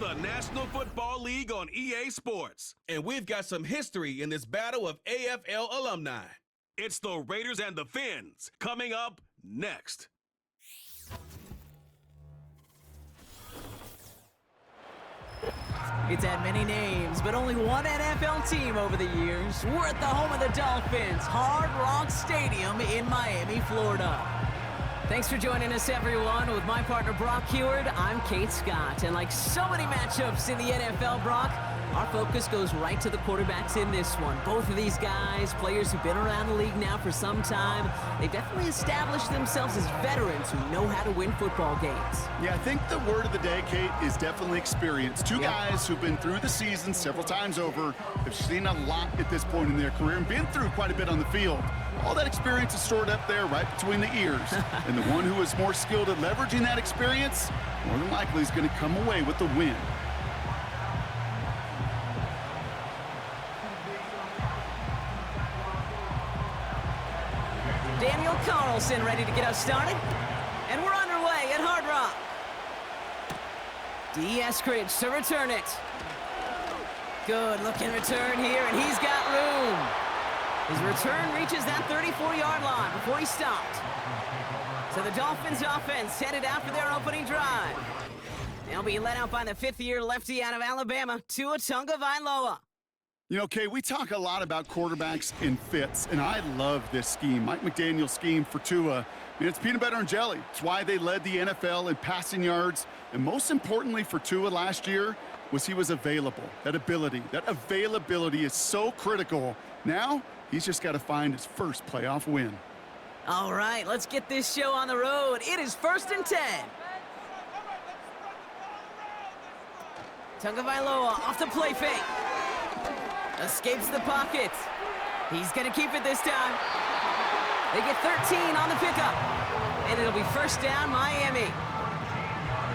the National Football League on EA Sports. And we've got some history in this battle of AFL alumni. It's the Raiders and the Fins, coming up next. It's had many names, but only one NFL team over the years. We're at the home of the Dolphins, Hard Rock Stadium in Miami, Florida. Thanks for joining us, everyone. With my partner, Brock Heward, I'm Kate Scott. And like so many matchups in the NFL, Brock, our focus goes right to the quarterbacks in this one. Both of these guys, players who've been around the league now for some time, they've definitely established themselves as veterans who know how to win football games. Yeah, I think the word of the day, Kate, is definitely experience. Two guys who've been through the season several times over, have seen a lot at this point in their career, and been through quite a bit on the field. All that experience is stored up there right between the ears. And the one who is more skilled at leveraging that experience, more than likely is going to come away with the win. Daniel Carlson ready to get us started. And we're underway at Hard Rock. D. Eskridge to return it. Good looking return here, and he's got room. His return reaches that 34-yard line before he stopped. So the Dolphins offense headed out for their opening drive. They'll be led out by the fifth-year lefty out of Alabama, Tua Tagovailoa. You know, Kay, we talk a lot about quarterbacks in fits, and I love this scheme. Mike McDaniel's scheme for Tua. I mean, it's peanut butter and jelly. It's why they led the NFL in passing yards. And most importantly for Tua last year was he was available. That availability is so critical. Now, he's just got to find his first playoff win. All right, let's get this show on the road. It is 1st and 10. Tagovailoa off the play fake. Escapes the pocket. He's going to keep it this time. They get 13 on the pickup. And it'll be first down, Miami.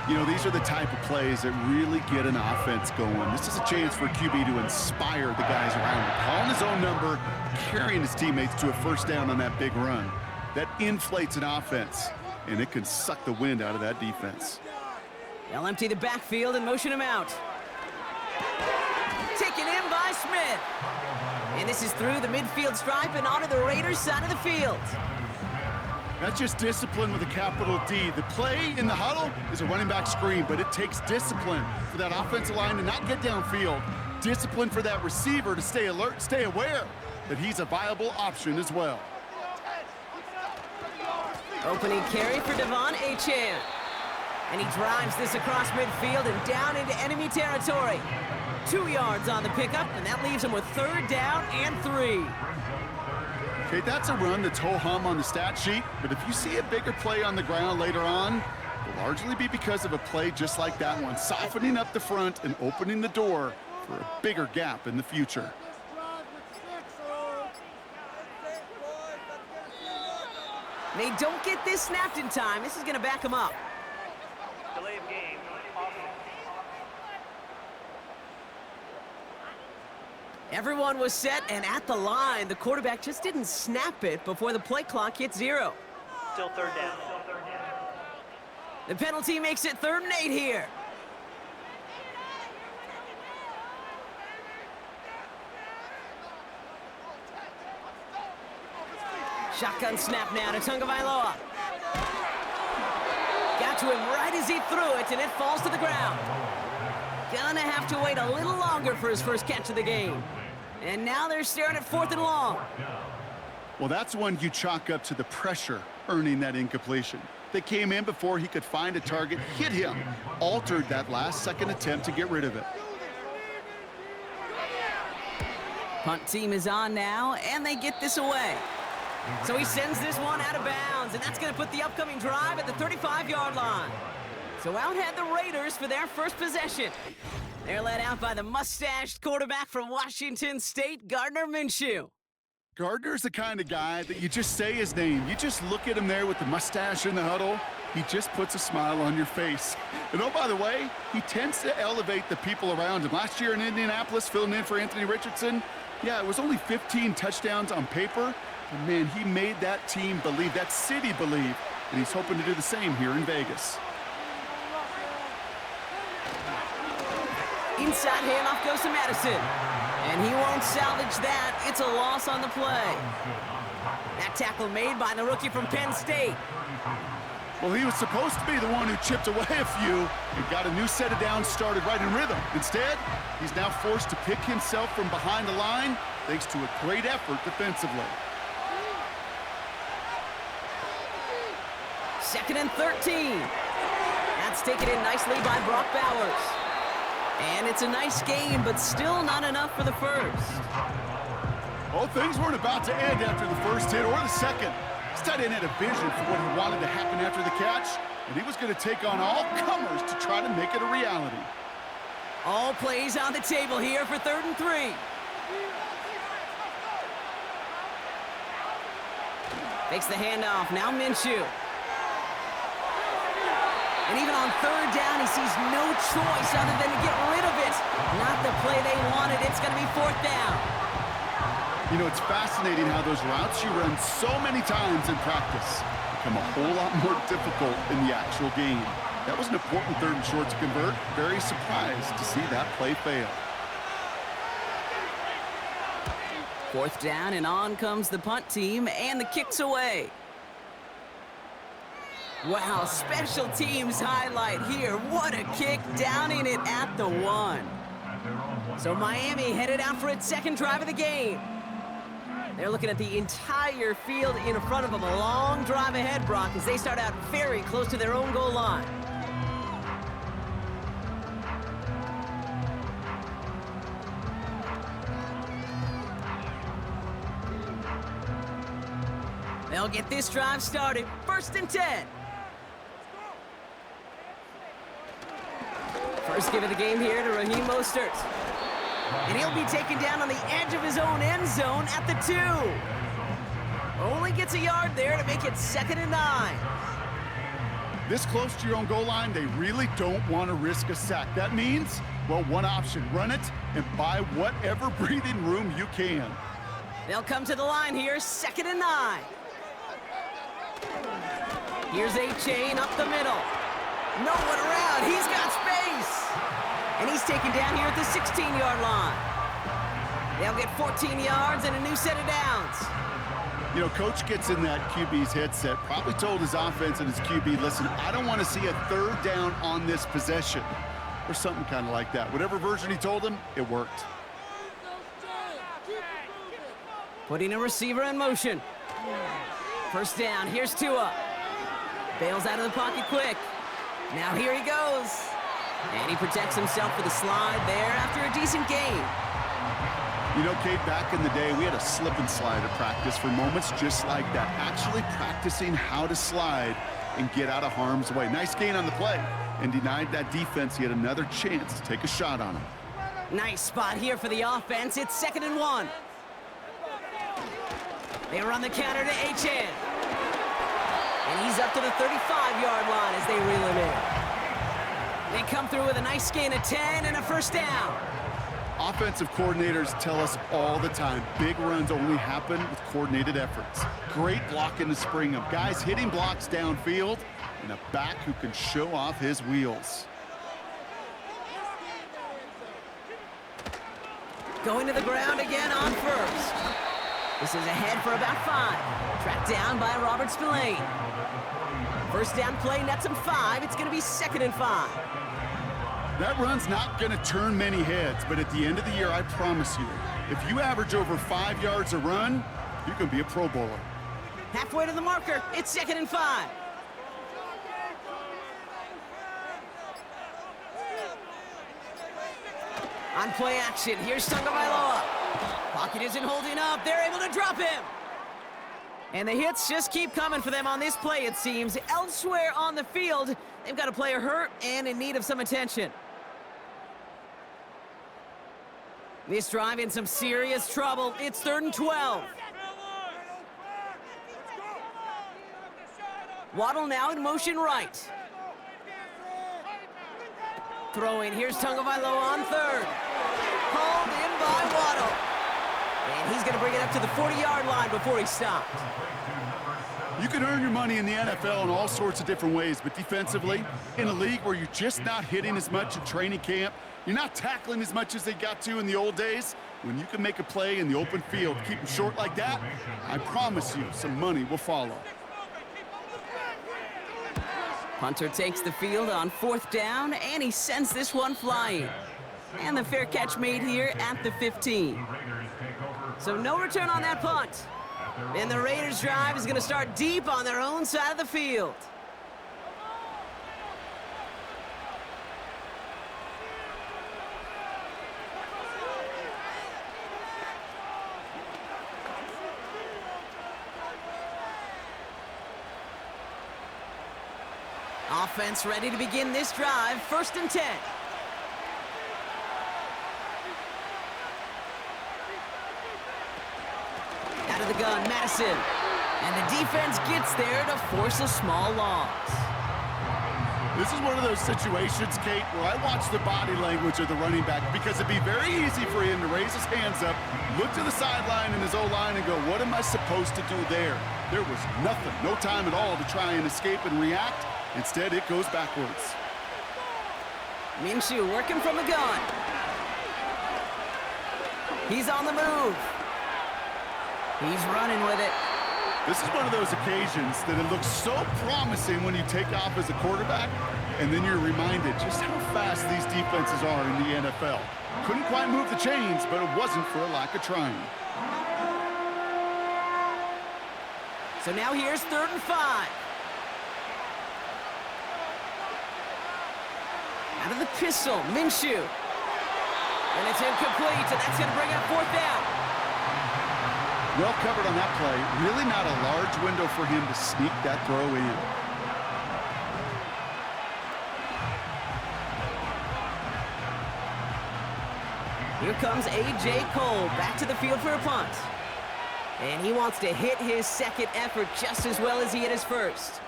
You know, these are the type of plays that really get an offense going. This is a chance for QB to inspire the guys around him. Calling his own number, carrying his teammates to a first down on that big run. That inflates an offense, and it can suck the wind out of that defense. They'll empty the backfield and motion him out. Taken in by Smith. And this is through the midfield stripe and onto the Raiders' side of the field. That's just discipline with a capital D. The play in the huddle is a running back screen, but it takes discipline for that offensive line to not get downfield. Discipline for that receiver to stay alert, stay aware that he's a viable option as well. Opening carry for Devon Achane. And he drives this across midfield and down into enemy territory. 2 yards on the pickup, and that leaves him with 3rd down and 3. Okay, that's a run that's ho-hum on the stat sheet, but if you see a bigger play on the ground later on, it'll largely be because of a play just like that one, softening up the front and opening the door for a bigger gap in the future. They don't get this snapped in time. This is going to back him up. Delay of game. Everyone was set and at the line. The quarterback just didn't snap it before the play clock hit 0. Still 3rd down. The penalty makes it 3rd and 8 here. Shotgun snap now to Tagovailoa. Got to him right as he threw it, and it falls to the ground. Gonna have to wait a little longer for his first catch of the game. And now they're staring at 4th and long. Well, that's one you chalk up to the pressure earning that incompletion. They came in before he could find a target, hit him, altered that last-second attempt to get rid of it. Punt team is on now, and they get this away. So he sends this one out of bounds, and that's going to put the upcoming drive at the 35-yard line. So out head the Raiders for their first possession. They're led out by the mustached quarterback from Washington State, Gardner Minshew. Gardner's the kind of guy that you just say his name. You just look at him there with the mustache in the huddle. He just puts a smile on your face. And oh, by the way, he tends to elevate the people around him. Last year in Indianapolis, filling in for Anthony Richardson, yeah, it was only 15 touchdowns on paper. But man, he made that team believe, that city believe, and he's hoping to do the same here in Vegas. Inside handoff goes to Madison. And he won't salvage that. It's a loss on the play. That tackle made by the rookie from Penn State. Well, he was supposed to be the one who chipped away a few and got a new set of downs started right in rhythm. Instead, he's now forced to pick himself from behind the line thanks to a great effort defensively. 2nd and 13. That's taken in nicely by Brock Bowers. And it's a nice game, but still not enough for the first. Well, things weren't about to end after the first hit or the second. This tight end had a vision for what he wanted to happen after the catch, and he was going to take on all comers to try to make it a reality. All plays on the table here for 3rd and 3. Takes the handoff, now Minshew. And even on 3rd down, he sees no choice other than to get rid of it. Not the play they wanted. It's going to be 4th down. You know, it's fascinating how those routes you run so many times in practice become a whole lot more difficult in the actual game. That was an important 3rd and short to convert. Very surprised to see that play fail. 4th down, and on comes the punt team, and the kick's away. Wow, special teams highlight here. What a kick, down in it at the 1. So Miami headed out for its 2nd drive of the game. They're looking at the entire field in front of them. A long drive ahead, Brock, as they start out very close to their own goal line. They'll get this drive started. 1st and 10. First give of the game here to Raheem Mostert. And he'll be taken down on the edge of his own end zone at the 2. Only gets a yard there to make it 2nd and 9. This close to your own goal line, they really don't want to risk a sack. That means, well, one option, run it and buy whatever breathing room you can. They'll come to the line here, 2nd and 9. Here's A-Chain up the middle. No one around, he's got space. And he's taken down here at the 16-yard line. They'll get 14 yards and a new set of downs. You know, coach gets in that QB's headset, probably told his offense and his QB, listen, I don't want to see a 3rd down on this possession. Or something kind of like that. Whatever version he told him, it worked. Putting a receiver in motion. 1st down, here's Tua. Bails out of the pocket quick. Now here he goes. And he protects himself with a slide there after a decent game. You know, Kate, back in the day, we had a slip and slide at practice for moments just like that. Actually practicing how to slide and get out of harm's way. Nice gain on the play. And denied that defense. He had another chance to take a shot on him. Nice spot here for the offense. It's 2nd and 1. They run the counter to H.N. And he's up to the 35-yard line as they reel him in. They come through with a nice gain of 10 and a 1st down. Offensive coordinators tell us all the time, big runs only happen with coordinated efforts. Great blocking to spring them. Guys hitting blocks downfield, and a back who can show off his wheels. Going to the ground again on 1st. This is ahead for about 5. Tracked down by Robert Spillane. 1st down play nets him 5. It's going to be 2nd and 5. That run's not going to turn many heads, but at the end of the year, I promise you, if you average over 5 yards a run, you can be a Pro Bowler. Halfway to the marker, it's 2nd and 5. On play action, here's Tagovailoa. Pocket isn't holding up, they're able to drop him. And the hits just keep coming for them on this play, it seems. Elsewhere on the field, they've got a player hurt and in need of some attention. This drive in some serious trouble. It's 3rd and 12. Waddle now in motion right. Throwing, here's Tagovailoa on 3rd. Hauled in by Waddle. And he's going to bring it up to the 40-yard line before he stopped. You can earn your money in the NFL in all sorts of different ways, but defensively, in a league where you're just not hitting as much in training camp, you're not tackling as much as they got to in the old days, when you can make a play in the open field, keep them short like that, I promise you some money will follow. Punter takes the field on 4th down, and he sends this one flying. And the fair catch made here at the 15. So no return on that punt. And the Raiders' drive is going to start deep on their own side of the field. Offense ready to begin this drive, 1st and 10. Out of the gun, Madison. And the defense gets there to force a small loss. This is one of those situations, Kate, where I watch the body language of the running back because it'd be very easy for him to raise his hands up, look to the sideline in his O-line and go, what am I supposed to do there? There was nothing, no time at all to try and escape and react. Instead, it goes backwards. Minshew working from the gun. He's on the move. He's running with it. This is one of those occasions that it looks so promising when you take off as a quarterback, and then you're reminded just how fast these defenses are in the NFL. Couldn't quite move the chains, but it wasn't for a lack of trying. So now here's 3rd and 5. Out of the pistol, Minshew. And it's incomplete, and that's going to bring up 4th down. Well covered on that play. Really not a large window for him to sneak that throw in. Here comes A.J. Cole back to the field for a punt. And he wants to hit his 2nd effort just as well as he hit his 1st.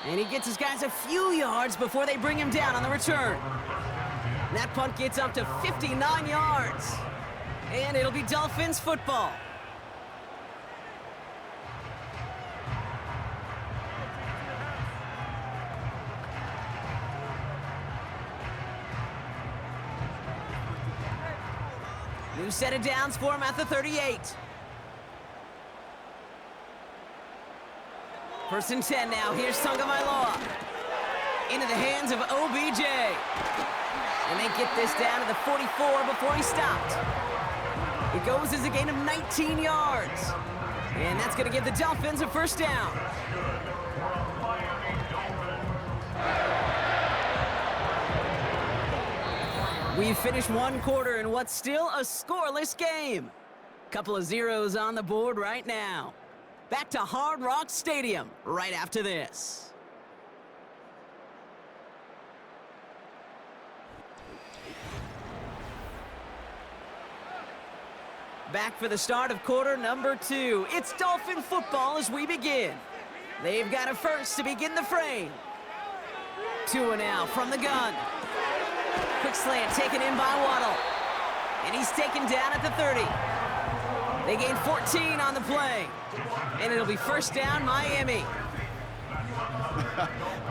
And he gets his guys a few yards before they bring him down on the return. That punt gets up to 59 yards. And it'll be Dolphins football. New set of downs for him at the 38. 1st and 10 now. Here's Tagovailoa. Into the hands of OBJ. And they get this down to the 44 before he stopped. It goes as a gain of 19 yards. And that's going to give the Dolphins a 1st down. We've finished 1 quarter in what's still a scoreless game. Couple of zeros on the board right now. Back to Hard Rock Stadium right after this. Back for the start of quarter number 2. It's Dolphin football as we begin. They've got a 1st to begin the frame. Tua now from the gun. Quick slant taken in by Waddle. And he's taken down at the 30. They gain 14 on the play. And it'll be 1st down, Miami.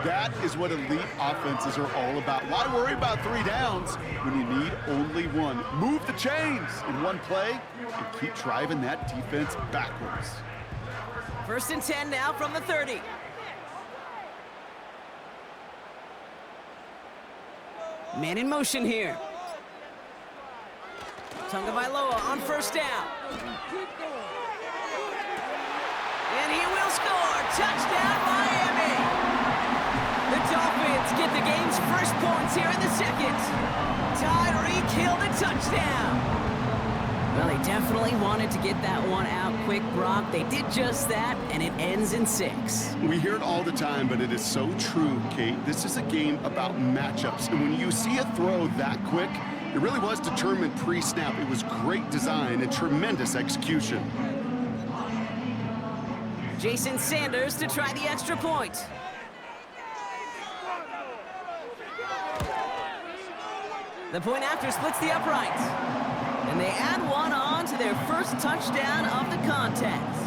That is what elite offenses are all about. Why worry about 3 downs when you need only 1? Move the chains in 1 play and keep driving that defense backwards. 1st and 10 now from the 30. Man in motion here. Tagovailoa on 1st down. And he will score. Touchdown, Miami. The Dolphins get the game's 1st points here in the 2nd. Tyreek Hill the touchdown. Well, they definitely wanted to get that one out quick, Brock. They did just that, and it ends in 6. We hear it all the time, but it is so true, Kate. This is a game about matchups. And when you see a throw that quick, it really was determined pre-snap. It was great design and tremendous execution. Jason Sanders to try the extra point. The point after splits the uprights. And they add one on to their first touchdown of the contest.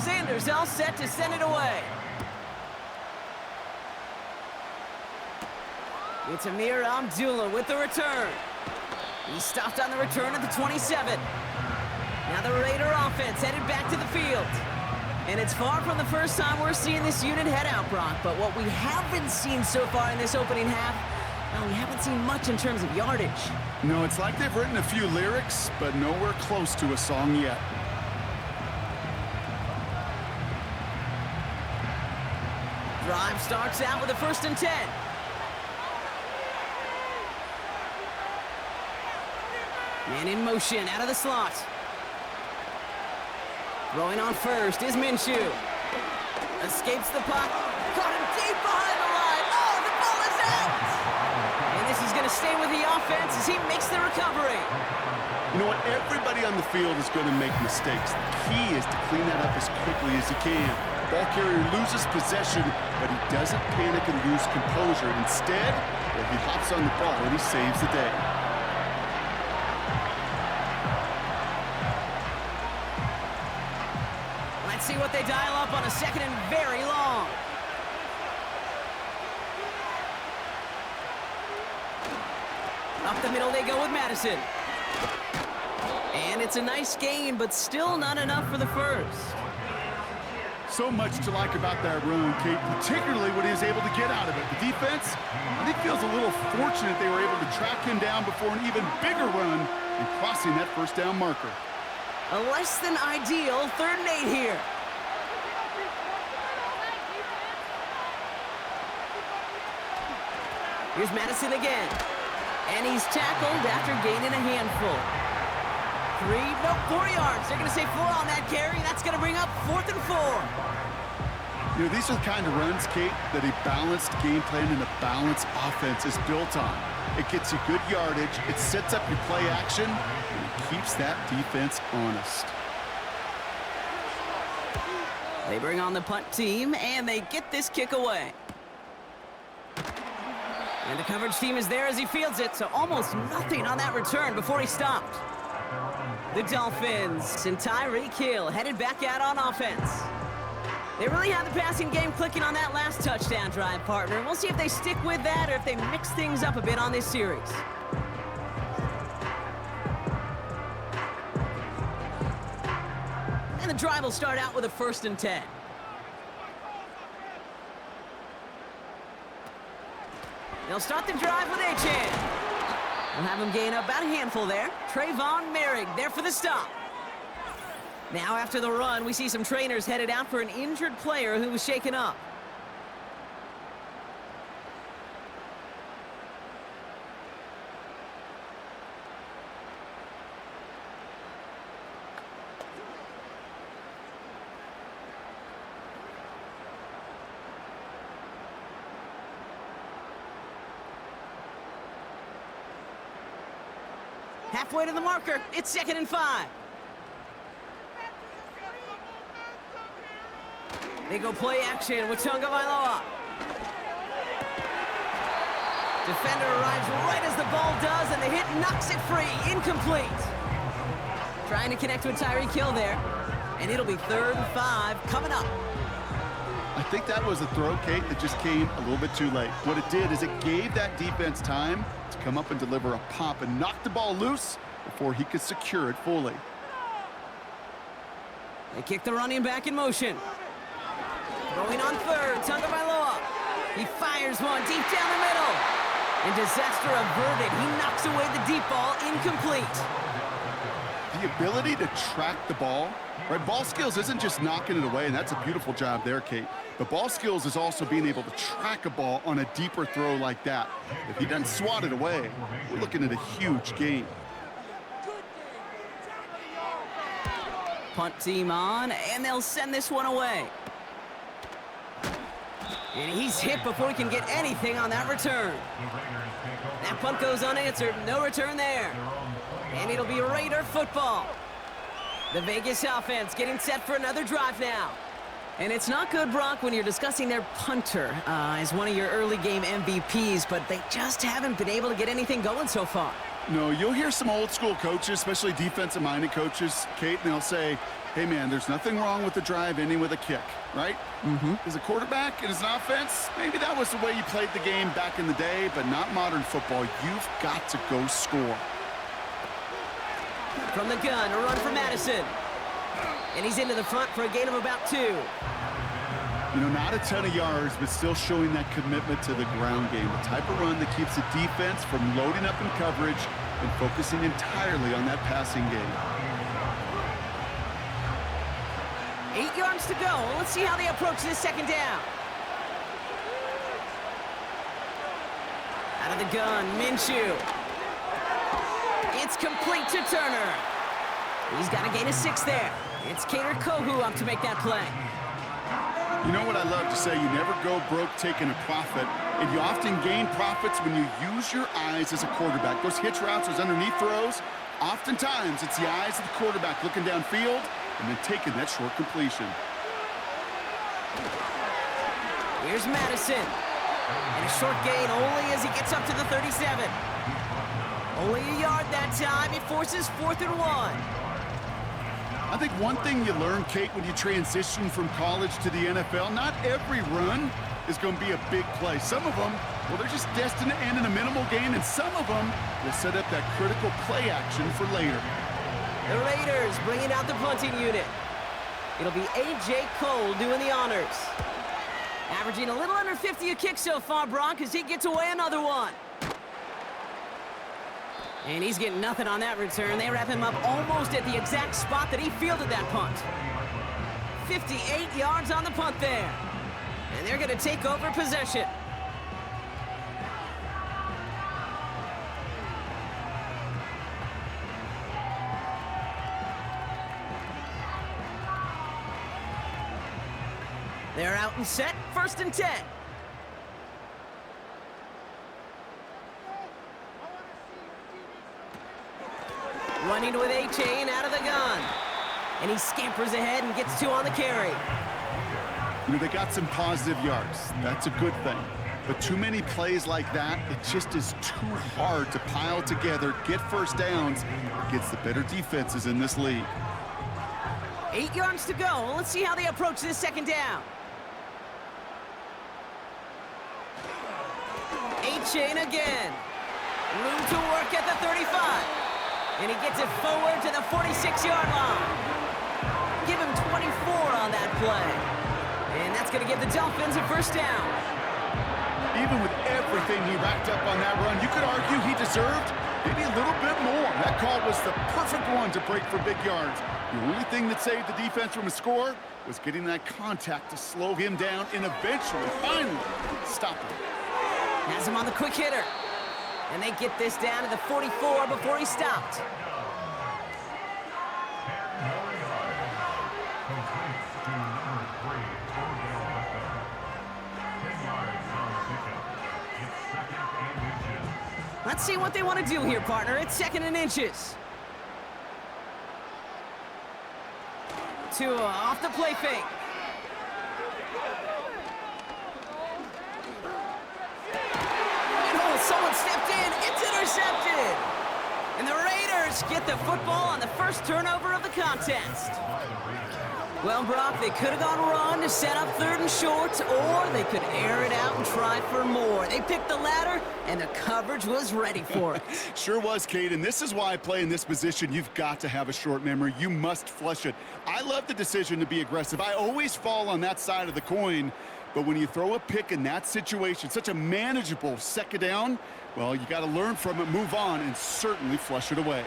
Sanders all set to send it away. It's Amir Abdullah with the return. He stopped on the return at the 27. Now the Raider offense headed back to the field. And it's far from the first time we're seeing this unit head out, Brock. But what we haven't seen so far in this opening half, well, we haven't seen much in terms of yardage. No, it's like they've written a few lyrics, but nowhere close to a song yet. Drive starts out with a 1st and 10. Man in motion out of the slot. Throwing on first is Minshew. Escapes the puck. Caught him deep behind the line. Oh, the ball is out! And this is going to stay with the offense as he makes the recovery. You know what? Everybody on the field is going to make mistakes. The key is to clean that up as quickly as he can. Ball carrier loses possession, but he doesn't panic and lose composure. Instead, well, he hops on the ball and he saves the day. Let's see what they dial up on a 2nd and very long. Up the middle they go with Madison. And it's a nice gain, but still not enough for the first. So much to like about that run, Kate, particularly what he was able to get out of it. The defense, I think, feels a little fortunate they were able to track him down before an even bigger run and crossing that 1st down marker. A less than ideal 3rd and 8 here. Here's Madison again. And he's tackled after gaining a handful. 4 yards. They're going to say 4 on that carry. That's going to bring up 4th and 4. You know, these are the kind of runs, Kate, that a balanced game plan and a balanced offense is built on. It gets you good yardage, it sets up your play action, and it keeps that defense honest. They bring on the punt team, and they get this kick away. And the coverage team is there as he fields it, so almost nothing on that return before he stopped. The Dolphins and Tyreek Hill headed back out on offense. They really had the passing game clicking on that last touchdown drive, partner. We'll see if they stick with that or if they mix things up a bit on this series. And the drive will start out with a 1st and 10. They'll start the drive with Achane. We'll have him gain about a handful there. Trayvon Merrick there for the stop. Now after the run, we see some trainers headed out for an injured player who was shaken up. Halfway to the marker, it's 2nd and 5. They go play action with Tonga Vailoa. Defender arrives right as the ball does, and the hit knocks it free. Incomplete. Trying to connect with Tyreek Hill there, and it'll be 3rd and 5 coming up. I think that was a throw, Kate, that just came a little bit too late. What it did is it gave that defense time to come up and deliver a pop and knock the ball loose before he could secure it fully. They kick the running back in motion. Going on 3rd, Tonga Vailoa. He fires one deep down the middle. And disaster averted. He knocks away the deep ball, incomplete. The ability to track the ball, right? Ball skills isn't just knocking it away, and that's a beautiful job there, Kate. But ball skills is also being able to track a ball on a deeper throw like that. If he doesn't swat it away, we're looking at a huge gain. Punt team on, and they'll send this one away. And he's hit before he can get anything on that return. That punt goes unanswered. No return there. And it'll be Raider football. The Vegas offense getting set for another drive now. And it's not good, Brock, when you're discussing their punter as one of your early game MVPs, but they just haven't been able to get anything going so far. No, you'll hear some old school coaches, especially defensive-minded coaches, Kate, and they'll say, hey, man, there's nothing wrong with the drive ending with a kick, right? As a quarterback and as an offense, maybe that was the way you played the game back in the day, but not modern football. You've got to go score. From the gun, a run for Madison. And he's into the front for a gain of about 2. You know, not a ton of yards, but still showing that commitment to the ground game. The type of run that keeps the defense from loading up in coverage and focusing entirely on that passing game. 8 yards to go. Let's see how they approach this second down. Out of the gun, Minshew. It's complete to Turner. He's got a gain of 6 there. It's Kader Kohu up to make that play. You know what I love to say? You never go broke taking a profit, and you often gain profits when you use your eyes as a quarterback. Those hitch routes, those underneath throws, oftentimes it's the eyes of the quarterback looking downfield and then taking that short completion. Here's Madison. And a short gain only as he gets up to the 37. Only a yard that time. It forces 4th and 1. I think one thing you learn, Kate, when you transition from college to the NFL, not every run is going to be a big play. Some of them, well, they're just destined to end in a minimal gain, and some of them will set up that critical play action for later. The Raiders bringing out the punting unit. It'll be A.J. Cole doing the honors. Averaging a little under 50 a kick so far, Brock, as he gets away another one. And he's getting nothing on that return. They wrap him up almost at the exact spot that he fielded that punt. 58 yards on the punt there. And they're going to take over possession. They're out and set. 1st and 10. Running with A-Chain out of the gun. And he scampers ahead and gets 2 on the carry. You know, they got some positive yards. That's a good thing. But too many plays like that, it just is too hard to pile together, get first downs against the better defenses in this league. 8 yards to go. Let's see how they approach this second down. A-Chain again. Room to work at the 35. And he gets it forward to the 46-yard line. Give him 24 on that play. And that's going to give the Dolphins a 1st down. Even with everything he racked up on that run, you could argue he deserved maybe a little bit more. That call was the perfect one to break for big yards. The only thing that saved the defense from a score was getting that contact to slow him down and eventually, finally, stop him. Has him on the quick hitter. And they get this down to the 44 before he stopped. Let's see what they want to do here, partner. It's 2nd and inches. Tua off the play fake. Someone stepped in. It's intercepted. And the Raiders get the football on the first turnover of the contest. Well, Brock, they could have gone run to set up 3rd and short, or they could air it out and try for more. They picked the latter, and the coverage was ready for it. Sure was, Kate, and this is why I play in this position. You've got to have a short memory. You must flush it. I love the decision to be aggressive. I always fall on that side of the coin. But when you throw a pick in that situation, such a manageable 2nd down, well, you got to learn from it, move on, and certainly flush it away.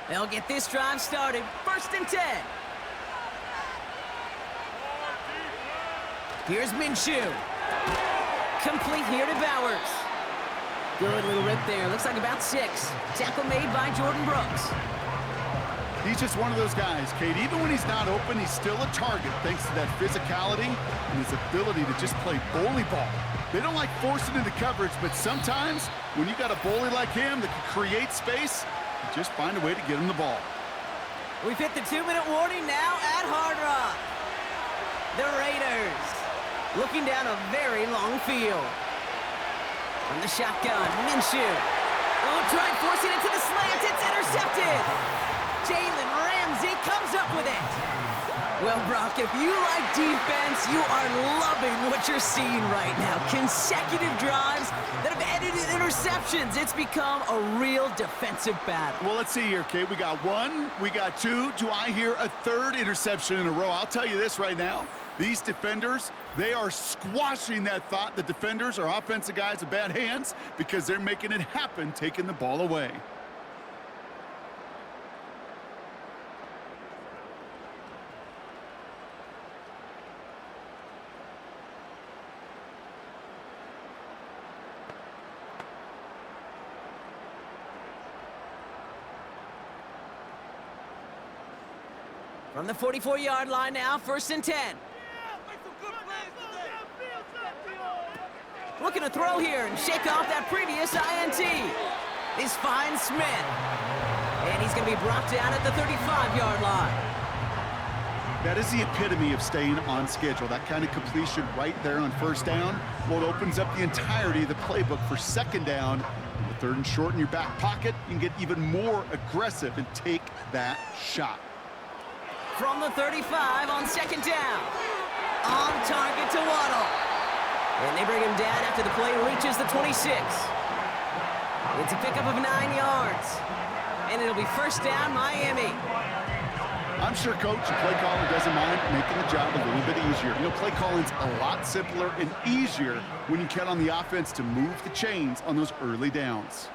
They'll get this drive started. 1st and 10. Here's Minshew. Complete here to Bowers. Good little rip there. Looks like about 6. Tackle made by Jordan Brooks. He's just one of those guys, Kate. Even when he's not open, he's still a target thanks to that physicality and his ability to just play bully ball. They don't like forcing into coverage, but sometimes when you got a bully like him that can create space, you just find a way to get him the ball. We've hit the 2-minute warning now at Hard Rock. The Raiders looking down a very long field. From the shotgun, Minshew. Oh, trying forcing it to the slant. It's intercepted. Jalen Ramsey comes up with it. Well, Brock, if you like defense, you are loving what you're seeing right now. Consecutive drives that have ended in interceptions. It's become a real defensive battle. Well, let's see here, Kate. We got 1, we got 2. Do I hear a 3rd interception in a row? I'll tell you this right now. These defenders, they are squashing that thought the defenders are offensive guys with bad hands because they're making it happen, taking the ball away. From the 44-yard line now, 1st and 10. Looking to throw here and shake off that previous INT. He's finds Smith. And he's going to be brought down at the 35-yard line. That is the epitome of staying on schedule. That kind of completion right there on 1st down. Well, it opens up the entirety of the playbook for 2nd down. With 3rd and short in your back pocket, you can get even more aggressive and take that shot. From the 35 on 2nd down. On target to Waddle. And they bring him down after the play reaches the 26. It's a pickup of 9 yards. And it'll be 1st down, Miami. I'm sure coach and play caller doesn't mind making the job a little bit easier. You know, play calling's a lot simpler and easier when you count on the offense to move the chains on those early downs.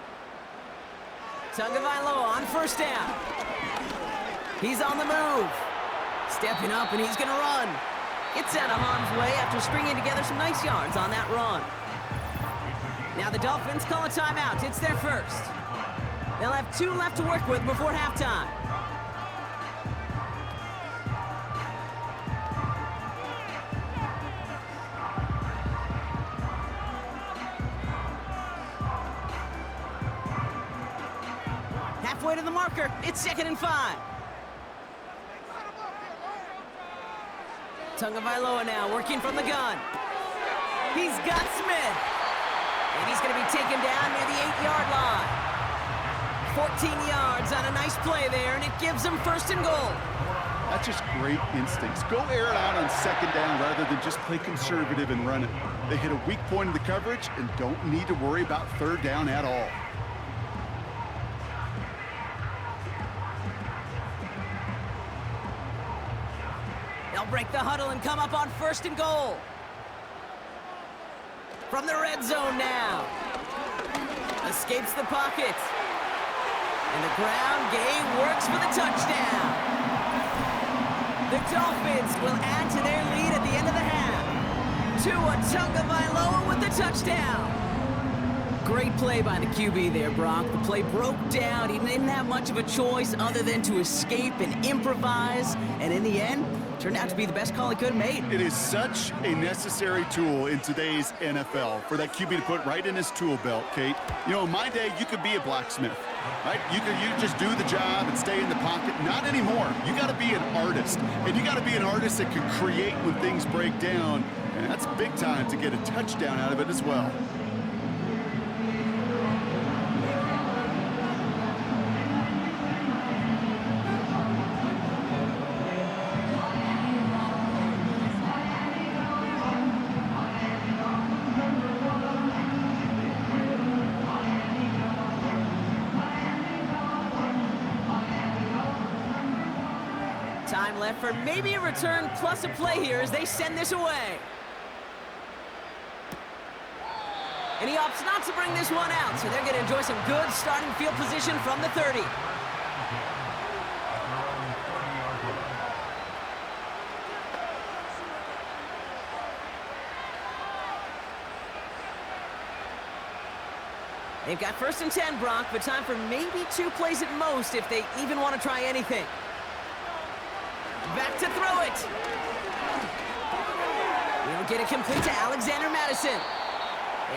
Tagovailoa on 1st down. He's on the move. Stepping up, and he's going to run. Gets out of harm's way after stringing together some nice yards on that run. Now the Dolphins call a timeout. It's their 1st. They'll have 2 left to work with before halftime. Halfway to the marker. It's 2nd and 5. Tagovailoa now working from the gun. He's got Smith. And he's going to be taken down near the 8-yard line. 14 yards on a nice play there, and it gives them 1st and goal. That's just great instincts. Go air it out on 2nd down rather than just play conservative and run it. They hit a weak point in the coverage and don't need to worry about 3rd down at all. They'll break the huddle and come up on 1st and goal. From the red zone now. Escapes the pocket. And the ground game works for the touchdown. The Dolphins will add to their lead at the end of the half. Tua Tagovailoa with the touchdown. Great play by the QB there, Brock. The play broke down. He didn't have much of a choice other than to escape and improvise. And in the end, turned out to be the best call he could have made. It is such a necessary tool in today's NFL for that QB to put right in his tool belt, Kate. You know, in my day, you could be a blacksmith, right? You just do the job and stay in the pocket. Not anymore. You got to be an artist, and you got to be an artist that can create when things break down, and that's big time to get a touchdown out of it as well. Time left for maybe a return plus a play here as they send this away. And he opts not to bring this one out, so they're going to enjoy some good starting field position from the 30. They've got 1st and 10, Brock, but time for maybe 2 plays at most if they even want to try anything. Back to throw it. He'll get it complete to Alexander Madison.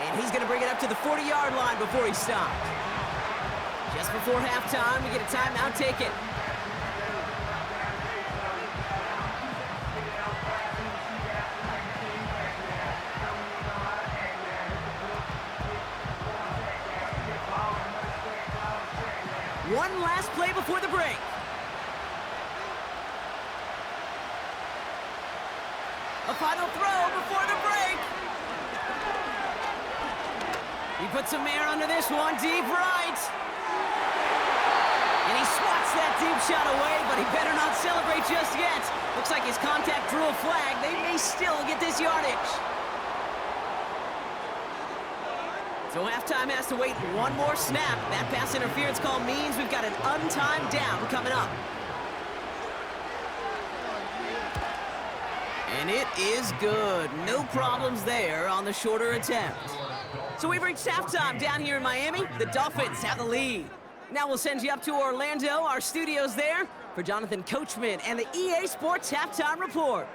And he's going to bring it up to the 40-yard line before he stopped. Just before halftime, we get a timeout taken. One last play before the break. A final throw before the break. He puts some air under this one, deep right. And he swats that deep shot away, but he better not celebrate just yet. Looks like his contact drew a flag. They may still get this yardage. So halftime has to wait one more snap. That pass interference call means we've got an untimed down coming up. And it is good. No problems there on the shorter attempt. So we've reached halftime down here in Miami. The Dolphins have the lead. Now we'll send you up to Orlando, our studios there, for Jonathan Coachman and the EA Sports Halftime Report.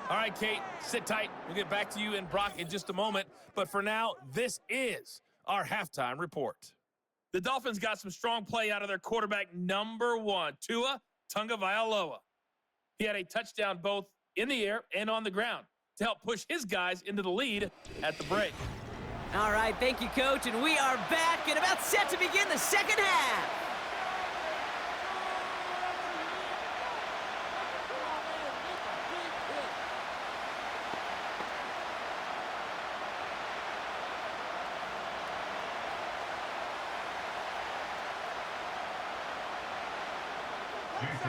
All right, Kate, sit tight. We'll get back to you and Brock in just a moment. But for now, this is our halftime report. The Dolphins got some strong play out of their quarterback number 1, Tua Tagovailoa. He had a touchdown both in the air and on the ground to help push his guys into the lead at the break. All right, thank you, Coach, and we are back and about set to begin the second half.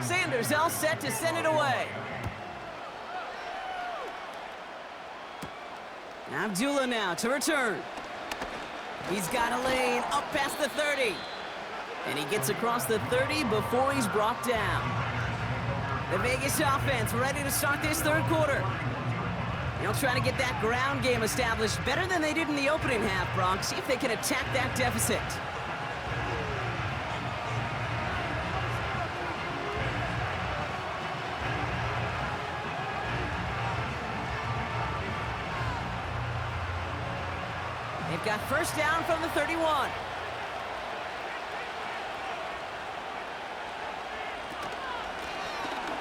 Sanders all set to send it away. Abdullah now to return. He's got a lane up past the 30. And he gets across the 30 before he's brought down. The Vegas offense ready to start this third quarter. They'll try to get that ground game established better than they did in the opening half, Brock. See if they can attack that deficit. They've got first down from the 31.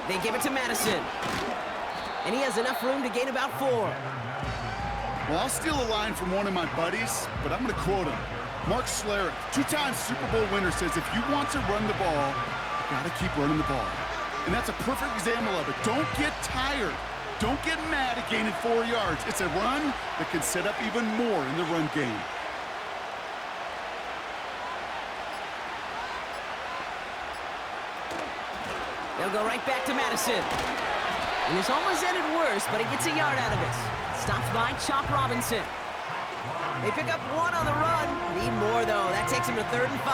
They give it to Madison. And he has enough room to gain about 4. Well, I'll steal a line from one of my buddies, but I'm going to quote him. Mark Schlereth, 2-time Super Bowl winner, says if you want to run the ball, you got to keep running the ball. And that's a perfect example of it. Don't get tired. Don't get mad at gaining 4 yards. It's a run that can set up even more in the run game. They'll go right back to Madison. And this almost ended worse, but he gets a yard out of it. Stops by Chop Robinson. They pick up 1 on the run. Need more, though. That takes him to 3rd and 5.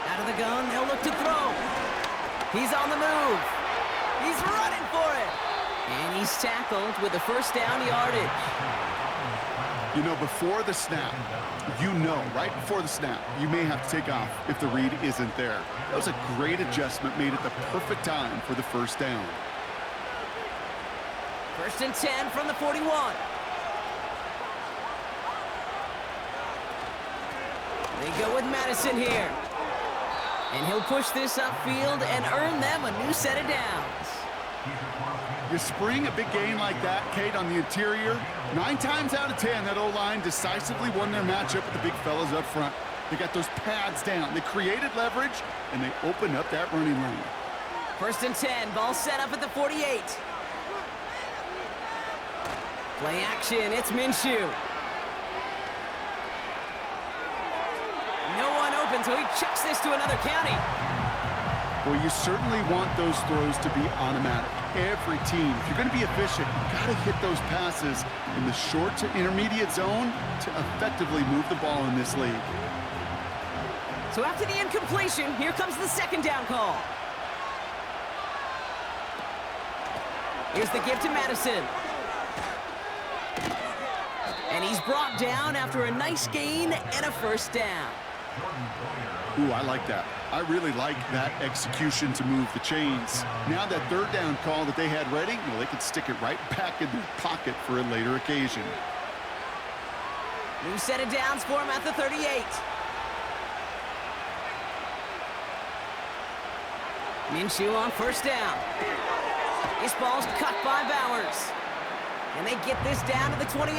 Out of the gun, they'll look to throw. He's on the move. He's running for it. And he's tackled with the first down yardage. You know, before the snap, right before the snap, you may have to take off if the read isn't there. That was a great adjustment made at the perfect time for the first down. 1st and 10 from the 41. They go with Madison here. And he'll push this upfield and earn them a new set of downs. You spring a big gain like that, Kate, on the interior, 9 times out of 10, that O-line decisively won their matchup with the big fellas up front. They got those pads down. They created leverage, and they opened up that running lane. 1st and 10, ball set up at the 48. Play action, it's Minshew. No one open, so he chucks this to another county. Well, you certainly want those throws to be automatic. Every team, if you're going to be efficient, you've got to hit those passes in the short to intermediate zone to effectively move the ball in this league. So after the incompletion, here comes the second down call. Here's the give to Madison. And he's brought down after a nice gain and a first down. Ooh, I like that. I really like that execution to move the chains. Now that third down call that they had ready, well, they could stick it right back in their pocket for a later occasion. New set of downs for him at the 38. Minshew on first down. This ball's cut by Bowers. And they get this down to the 28.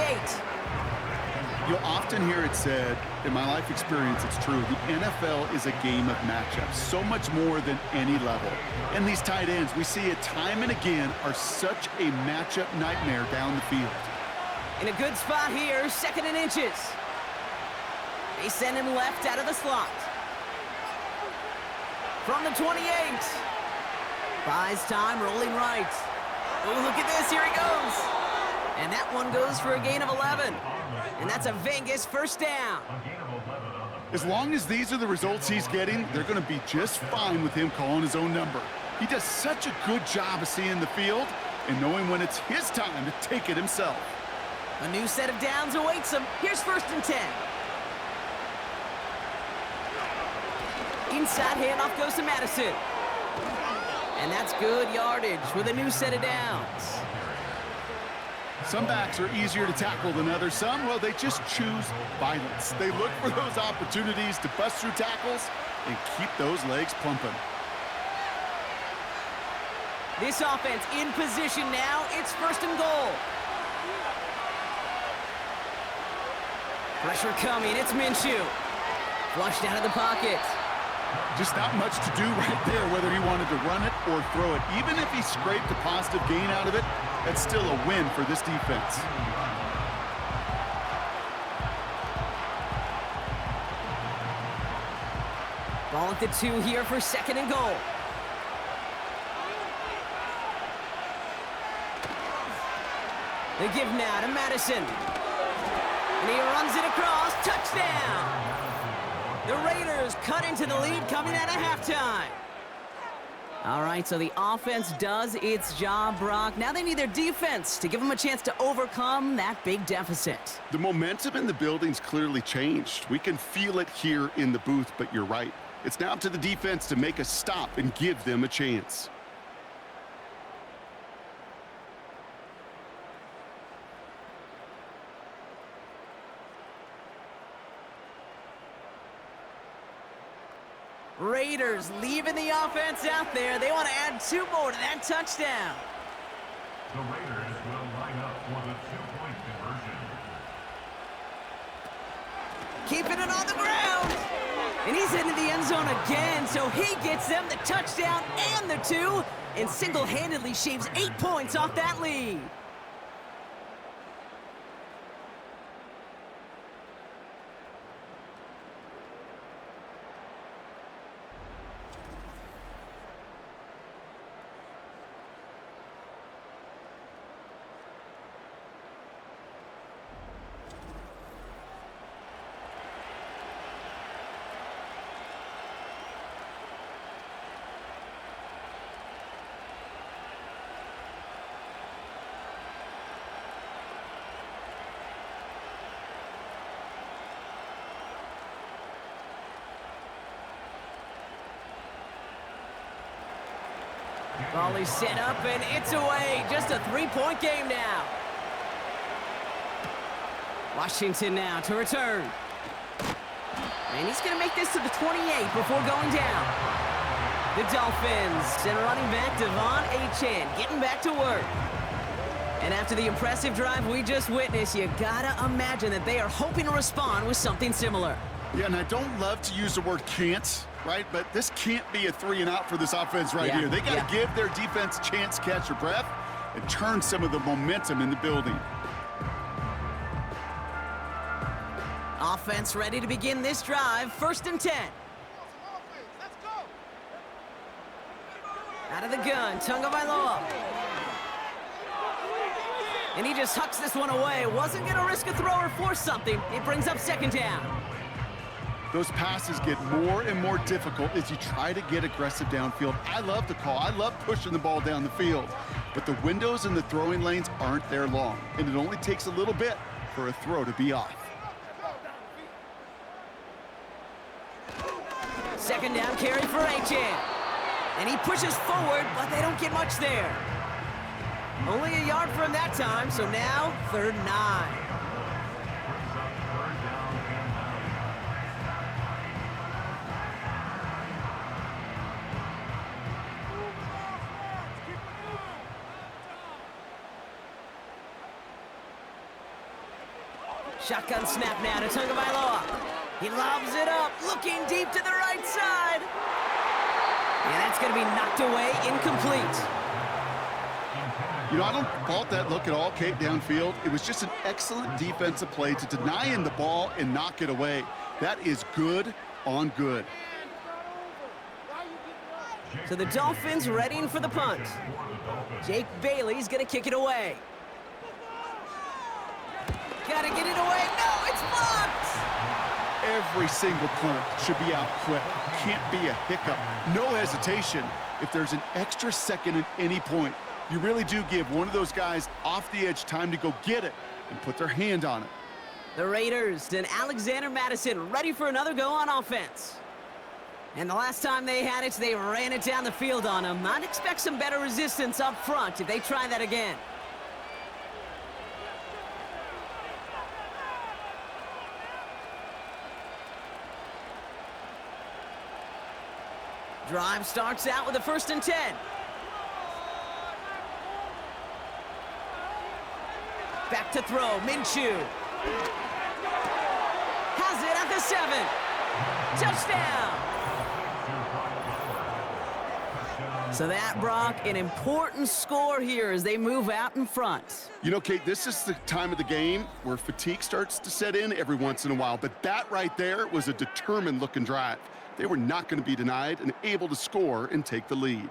You'll often hear it said, in my life experience, it's true, the NFL is a game of matchups, so much more than any level. And these tight ends, we see it time and again, are such a matchup nightmare down the field. In a good spot here, second and inches. They send him left out of the slot. From the 28. Buys time, rolling right. Oh, look at this, here he goes. And that one goes for a gain of 11. And that's a Vegas first down. As long as these are the results he's getting, they're going to be just fine with him calling his own number. He does such a good job of seeing the field and knowing when it's his time to take it himself. A new set of downs awaits him. Here's first and 10. Inside handoff goes to Madison. And that's good yardage with a new set of downs. Some backs are easier to tackle than others. Some, well, they just choose violence. They look for those opportunities to bust through tackles and keep those legs pumping. This offense in position now. It's first and goal. Pressure coming. It's Minshew. Flushed out of the pocket. Just not much to do right there, whether he wanted to run it or throw it. Even if he scraped a positive gain out of it, that's still a win for this defense. Ball at the 2 here for second and goal. They give now to Madison. And he runs it across. Touchdown! The Raiders cut into the lead coming out of halftime. All right, so the offense does its job, Brock. Now they need their defense to give them a chance to overcome that big deficit. The momentum in the building's clearly changed. We can feel it here in the booth, but you're right. It's now up to the defense to make a stop and give them a chance. Raiders leaving the offense out there. They want to add 2 more to that touchdown. The Raiders will line up for the 2-point conversion. Keeping it on the ground. And he's into the end zone again, so he gets them the touchdown and the 2, and single-handedly shaves 8 points off that lead. Ball is set up, and it's away. Just a 3-point game now. Washington now to return. And he's going to make this to the 28 before going down. The Dolphins and running back Devon Achane getting back to work. And after the impressive drive we just witnessed, you gotta imagine that they are hoping to respond with something similar. Yeah, and I don't love to use the word can't, right? But this can't be a 3-and-out for this offense right here. They got to give their defense a chance to catch their breath and turn some of the momentum in the building. Offense ready to begin this drive. First and 10. Out of the gun, Tagovailoa. And he just hucks this one away. Wasn't going to risk a throw or force something. It brings up second down. those passes get more and more difficult as you try to get aggressive downfield. I love the call. I love pushing the ball down the field. But the windows in the throwing lanes aren't there long, and it only takes a little bit for a throw to be off. Second down carry for Achan. And he pushes forward, but they don't get much there. Only a yard for him that time, so now 3rd and 9. Shotgun snap now to Tagovailoa. He lobs it up, looking deep to the right side. And that's going to be knocked away, incomplete. You know, I don't fault that look at all, Kate, downfield. It was just an excellent defensive play to deny him the ball and knock it away. That is good on good. So the Dolphins readying for the punt. Jake Bailey's going to kick it away. Gotta get it away. No, it's blocked! Every single punt should be out quick. Can't be a hiccup. No hesitation. If there's an extra second at any point, you really do give one of those guys off the edge time to go get it and put their hand on it. The Raiders and Alexander Madison ready for another go on offense. And the last time they had it, they ran it down the field on them. I'd expect some better resistance up front if they try that again. Drive starts out with a 1st and 10. Back to throw, Minshew. Has it at the 7. Touchdown. So that, Brock, an important score here as they move out in front. You know, Kate, this is the time of the game where fatigue starts to set in every once in a while, but that right there was a determined-looking drive. They were not going to be denied and able to score and take the lead.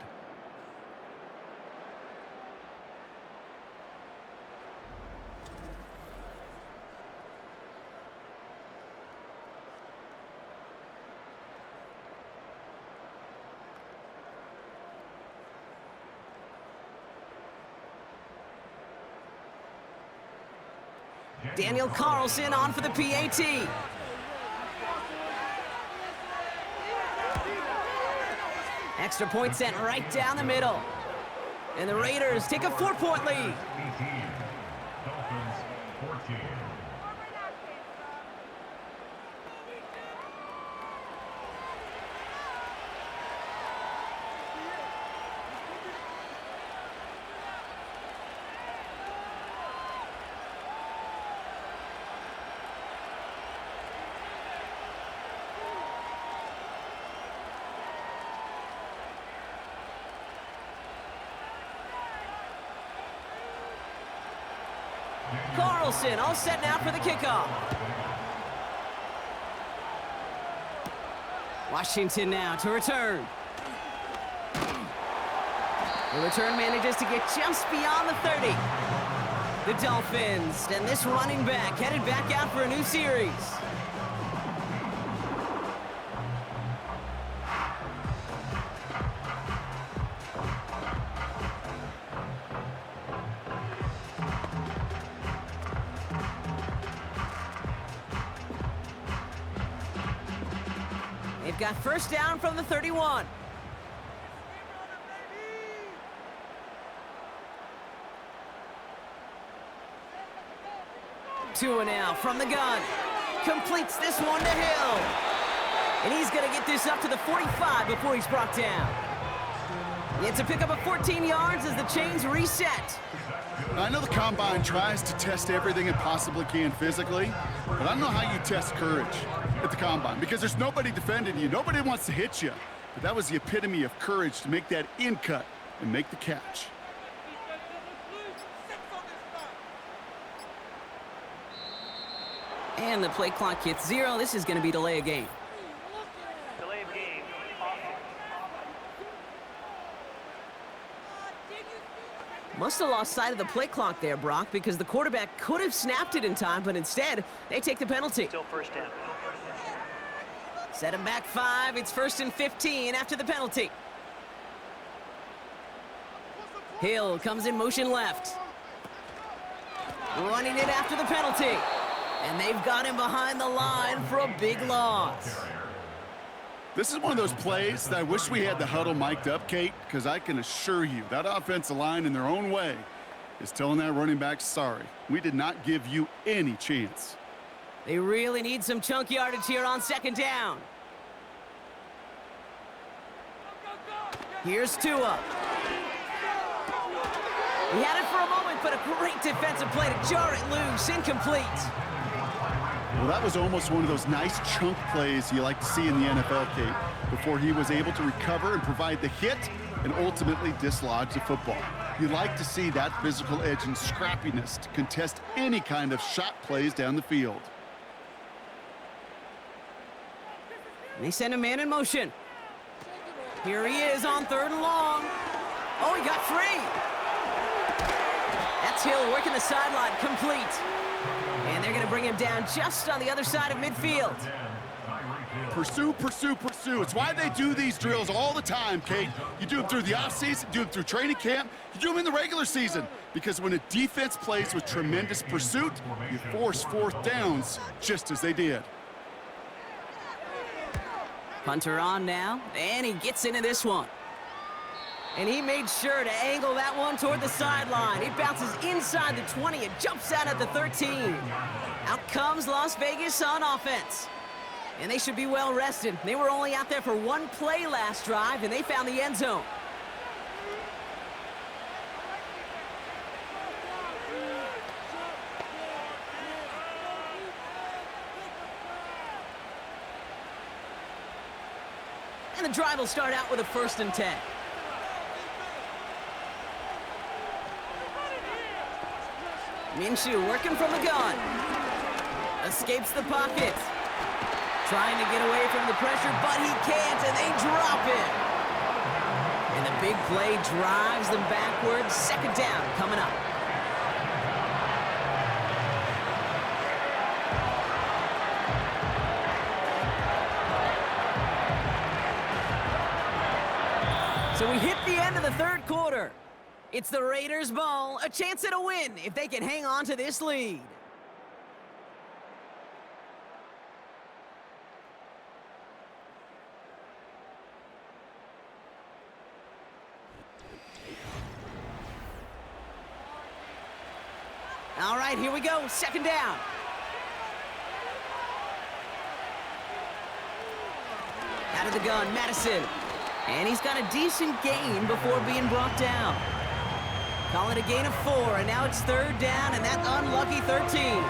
Daniel Carlson on for the PAT. Extra point sent right down the middle. And the Raiders take a 4-point lead. Dolphins 14. Carlson all set now for the kickoff. Washington now to return. The return manages to get just beyond the 30. The Dolphins and this running back headed back out for a new series. They've got 1st down from the 31. Tua now from the gun. Completes this one to Hill. And he's going to get this up to the 45 before he's brought down. It's a pickup of 14 yards as the chains reset. I know the Combine tries to test everything it possibly can physically, but I don't know how you test courage at the Combine because there's nobody defending you. Nobody wants to hit you. But that was the epitome of courage to make that in cut and make the catch. And the play clock hits 0. This is going to be delay of game. Delay of game. Off. Must have lost sight of the play clock there, Brock, because the quarterback could have snapped it in time, but instead, they take the penalty. Still 1st down. Set him back 5. It's 1st and 15 after the penalty. Hill comes in motion left. Running it after the penalty. And they've got him behind the line for a big loss. This is one of those plays that I wish we had the huddle mic'd up, Kate, because I can assure you that offensive line in their own way is telling that running back, sorry, we did not give you any chance. They really need some chunk yardage here on 2nd down. Here's Tua. He had it for a moment, but a great defensive play to jar it loose. Incomplete. Well, that was almost one of those nice chunk plays you like to see in the NFL, Kate, before he was able to recover and provide the hit and ultimately dislodge the football. You like to see that physical edge and scrappiness to contest any kind of shot plays down the field. They send a man in motion. Here he is on 3rd and long. Oh, he got free. That's Hill working the sideline, complete. And they're going to bring him down just on the other side of midfield. Pursue, pursue, pursue. It's why they do these drills all the time, Kate. You do them through the offseason, do them through training camp, you do them in the regular season. Because when a defense plays with tremendous pursuit, you force 4th downs just as they did. Punter on now, and he gets into this one. And he made sure to angle that one toward the sideline. It bounces inside the 20 and jumps out at the 13. Out comes Las Vegas on offense. And they should be well rested. They were only out there for 1 play last drive, and they found the end zone. And the drive will start out with a 1st and 10. Minshew working from the gun. Escapes the pocket. Trying to get away from the pressure, but he can't, and they drop it. And the big play drives them backwards. 2nd down coming up. So we hit the end of the 3rd quarter. It's the Raiders' ball, a chance at a win if they can hang on to this lead. All right, here we go, 2nd down. Out of the gun, Madison. And he's got a decent gain before being brought down. Call it a gain of 4, and now it's 3rd down, and that unlucky 13.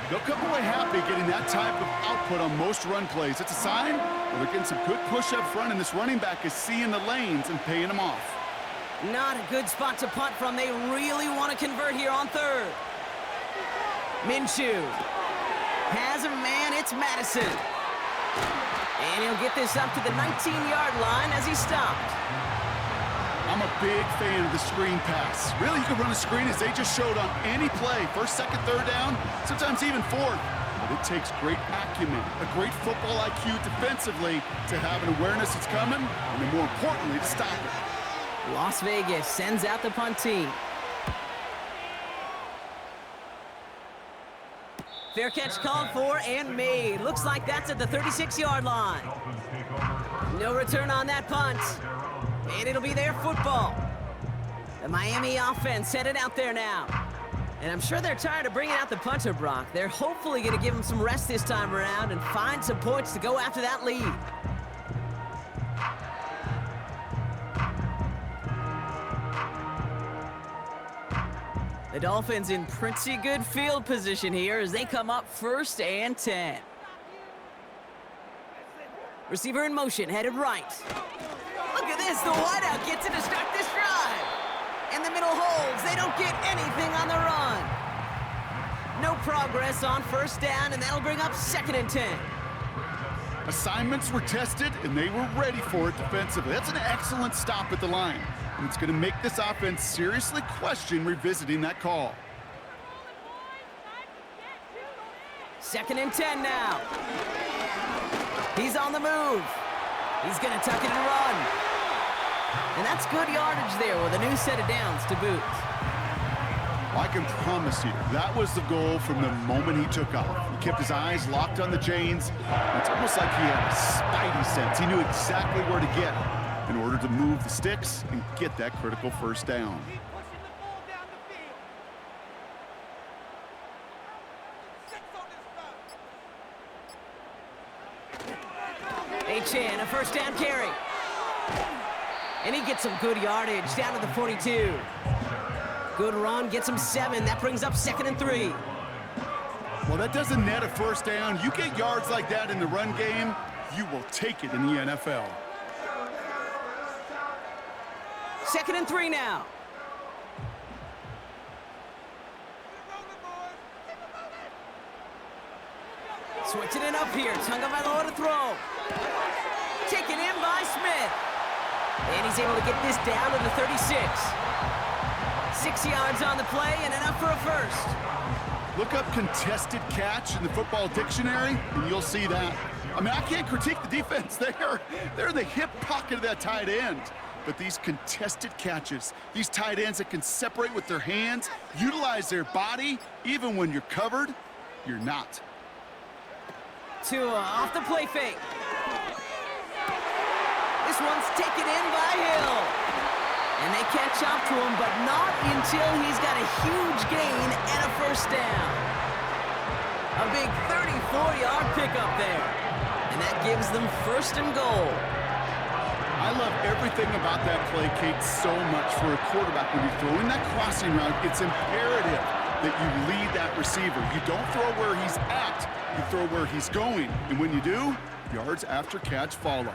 They'll come away happy getting that type of output on most run plays. It's a sign that they're getting some good push up front, and this running back is seeing the lanes and paying them off. Not a good spot to punt from. They really want to convert here on 3rd. Minshew has a man. It's Madison. And he'll get this up to the 19-yard line as he stopped. I'm a big fan of the screen pass. Really, you can run a screen as they just showed on any play. 1st, 2nd, 3rd down, sometimes even 4th. But it takes great acumen, a great football IQ defensively to have an awareness it's coming, and then more importantly, to stop it. Las Vegas sends out the punt team. Fair catch called for and made. Looks like that's at the 36-yard line. No return on that punt. And it'll be their football. The Miami offense headed out there now. And I'm sure they're tired of bringing out the punter, Brock. They're hopefully going to give him some rest this time around and find some points to go after that lead. The Dolphins in pretty good field position here as they come up 1st and 10. Receiver in motion, headed right. Look at this, the wideout gets it to start this drive. And the middle holds, they don't get anything on the run. No progress on 1st down, and that'll bring up 2nd and 10. Assignments were tested, and they were ready for it defensively. That's an excellent stop at the line. And it's going to make this offense seriously question revisiting that call. 2nd and 10 now. He's on the move. He's going to tuck it and run. And that's good yardage there with a new set of downs to boot. I can promise you, that was the goal from the moment he took off. He kept his eyes locked on the chains. It's almost like he had a spidey sense. He knew exactly where to get in order to move the sticks and get that critical first down. Chan, a first down carry. And he gets some good yardage down to the 42. Good run, gets him 7. That brings up 2nd and 3. Well, that doesn't net a first down. You get yards like that in the run game, you will take it in the NFL. 2nd and 3 now. Switching it up here. Tagovailoa to throw. Taken in by Smith. And he's able to get this down to the 36. 6 yards on the play and enough for a first. Look up contested catch in the football dictionary, and you'll see that. I mean, I can't critique the defense there. They're in the hip pocket of that tight end. But these contested catches, these tight ends that can separate with their hands, utilize their body, even when you're covered, you're not. Tua off the play fake. This one's taken in by Hill. And they catch up to him, but not until he's got a huge gain and a first down. A big 34-yard pickup there. And that gives them 1st and goal. I love everything about that play, Kate, so much for a quarterback. When you're throwing that crossing route, it's imperative that you lead that receiver. You don't throw where he's at, you throw where he's going. And when you do, yards after catch follow.